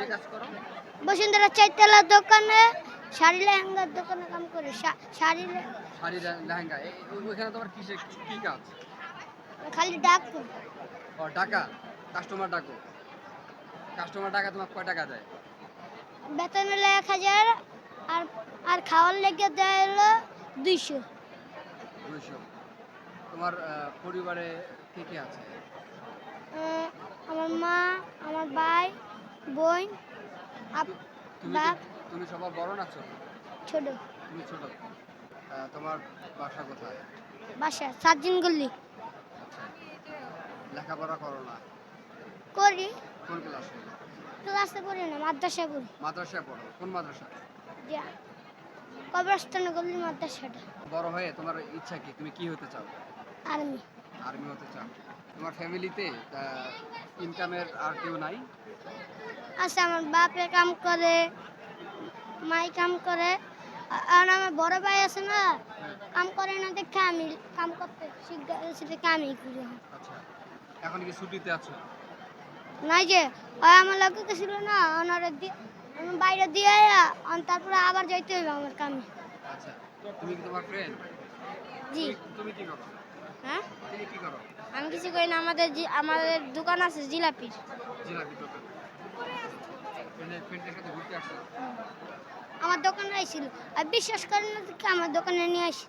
কিসে কাজ করো? বসুন্ধরা চারতলার দোকানে শাড়ি লেহেঙ্গার দোকানে কাম করি। শাড়ি শাড়ি লেহেঙ্গা ওইখানে তোমার কিসে কি কাজ? খালি ডাক ও টাকা, কাস্টমার ডাকো। কাস্টমার টাকা তোমার কয় টাকা দেয়? বেতন হলো 1000 আর আর খাওয়ার লেগে দেয় হলো 200। 200। তোমার পরিবারে কে কে আছে? আমার মা, আমার ভাই, বোন, তুমি বাপ, তুমি সবার বড় না ছোট? ছোট। তুমি ছোট। তোমার বাসা কোথায়? বাসা সার্জিন গল্লি। আচ্ছা। লেখাপড়া করো না? করি। কোন ক্লাসে? ক্লাসে পড়ি না, মাদ্রাসায় পড়ি। মাদ্রাসায় পড়ো? কোন মাদ্রাসা? যা কবরস্থানে গল্লি মাদ্রাসাটা। বড় হয়ে তোমার ইচ্ছা কি? তুমি কি হতে চাও? আর্মি। আর্মি হতে চাও। তোমার ফ্যামিলিতে ইনকামের আর কেউ নাই? আছে, আমার বাপে কাম করে, মাই কাম করে, আর আমার বড় ভাই আছে না, কাম করে না দেখে আমি কাম করতে সেটাকে আমি করি। আচ্ছা, এখন কি ছুটিতে আছো? নাই যে ওই আমার লগে গেছিল না, ওনারে আমি বাইরে দিয়ে তারপরে আবার যাইতে হইবে আমার কামে। আচ্ছা, তুমি কি তোমার ফ্রেন্ড? জি। তুমি কি করো? হ্যাঁ, তুমি কি করো? আমি কিছু করি না। আমাদের দোকান আছে জিলাপির। জিলাপি দোকান। ফ্রেন্ডের সাথে ঘুরতে আসছো? আমার দোকানে আইছিল আর বিশ্বাস করেন না দেখে আমার দোকানে নিয়ে আসি।